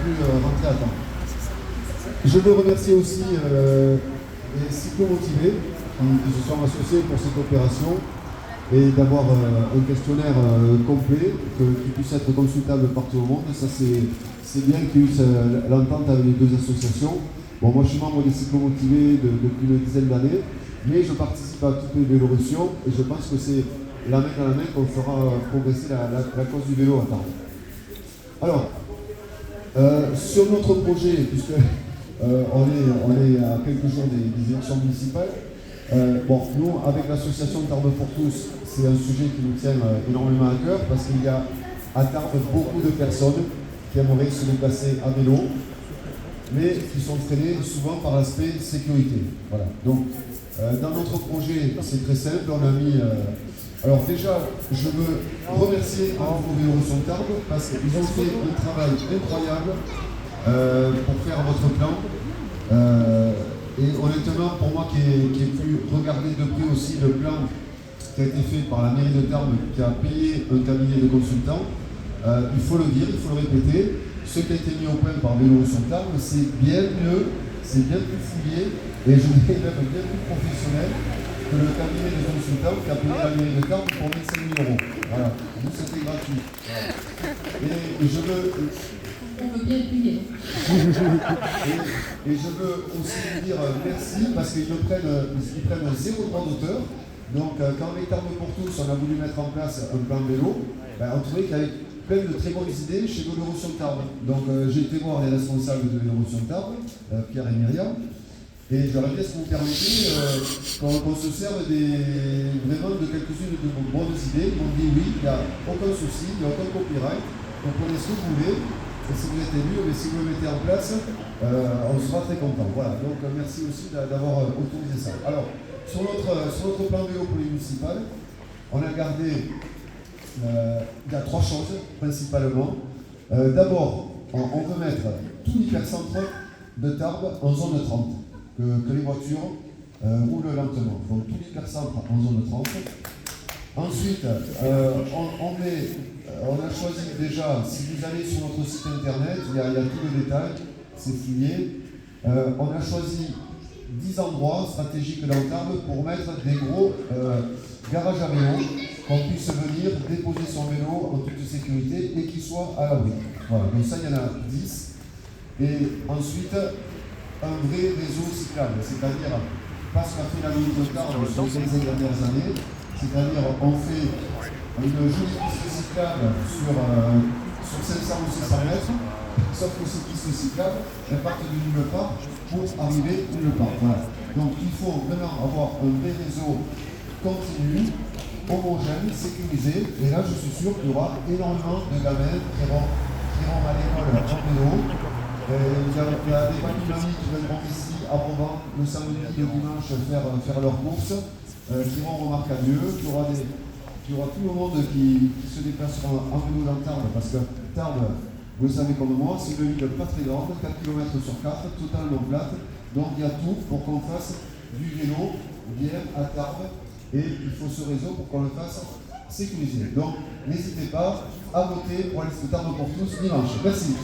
pu rentrer à temps. Je veux remercier aussi les cyclomotivés qui se sont associés pour cette opération et d'avoir un questionnaire complet qui puisse être consultable partout au monde. Ça, c'est bien qu'il y ait eu l'entente avec les deux associations. Bon, moi, je suis membre des cyclomotivés depuis une dizaine d'années, mais je participe à toutes les Vélorussions et je pense que c'est la main dans la main qu'on fera progresser la cause du vélo à Tarbes. Alors, sur notre projet, puisque on est à quelques jours des élections municipales, nous, avec l'association Tarbes pour tous, c'est un sujet qui nous tient énormément à cœur parce qu'il y a à Tarbes beaucoup de personnes qui aimeraient se déplacer à vélo, mais qui sont freinés souvent par l'aspect sécurité. Voilà. Donc, dans notre projet, c'est très simple, on a mis... alors déjà, je veux remercier à nouveau Vélorussion Tarbes parce qu'ils ont fait un travail incroyable pour faire votre plan. Et honnêtement, pour moi qui ai pu regarder de près aussi le plan qui a été fait par la mairie de Tarbes, qui a payé un cabinet de consultants, il faut le dire, il faut le répéter, ce qui a été mis au point par Vélorussion Tarbes, c'est bien mieux, c'est bien plus fouillé, et je dirais même bien plus professionnel que le cabinet de consultants qui a payé la mairie de Tarbes pour 25 000 €. Voilà, nous c'était gratuit. Voilà. Et je veux... On veut bien payer. Et je veux aussi vous dire merci parce qu'ils prennent zéro droit d'auteur. Donc quand avec Tarbes pour tous, on a voulu mettre en place un plan vélo, on trouvait qu'il y avait plein de très bonnes idées chez Vélorussion Tarbes. Donc j'ai été voir les responsables de Vélorussion Tarbes, Pierre et Myriam, et je leur ai dit, est-ce que vous permettez qu'on se serve vraiment de quelques-unes de vos bonnes idées. Ils m'ont dit oui, il n'y a aucun souci, il n'y a aucun copyright, vous prenez ce que vous voulez. Et si vous êtes élu, mais si vous le mettez en place, on sera très content. Voilà, donc merci aussi d'avoir autorisé ça. Alors, sur notre plan vélo pour les municipales, on a gardé, il y a 3 choses principalement. D'abord, on veut mettre tout l'hypercentre de Tarbes en zone 30, que les voitures roulent lentement. Donc tout l'hypercentre en zone 30. Ensuite, on a choisi déjà, si vous allez sur notre site internet, il y a tout le détail, c'est fouillé. On a choisi 10 endroits stratégiques dans Tarbes pour mettre des gros garages à vélo, qu'on puisse venir déposer son vélo en toute sécurité et qu'il soit à l'abri. Voilà, donc ça il y en a 10. Et ensuite, un vrai réseau cyclable, c'est-à-dire, parce qu'a fait la ville de Tarbes sur les 15 dernières années, c'est-à-dire on fait une jolie piste cyclable sur 500 ou 600 mètres, sauf que ces pistes cyclables, elles partent de nulle part pour arriver nulle part. Voilà. Donc il faut vraiment avoir un vrai réseau continu, homogène, sécurisé, et là je suis sûr qu'il y aura énormément de gamins qui iront à l'école en vélo. Il y a des familles d'amis qui viendront ici à Provence le samedi et le dimanche faire leurs courses, qui iront au Marcadieu, qu'il y aura tout le monde qui se déplacera en vélo dans Tarbes, parce que Tarbes, vous le savez comme moi, c'est une ville pas très grande, 4 km sur 4, totalement plate, donc il y a tout pour qu'on fasse du vélo bien à Tarbes, et il faut ce réseau pour qu'on le fasse sécurisé. Donc n'hésitez pas à voter pour aller se Tarbes pour tous dimanche. Merci.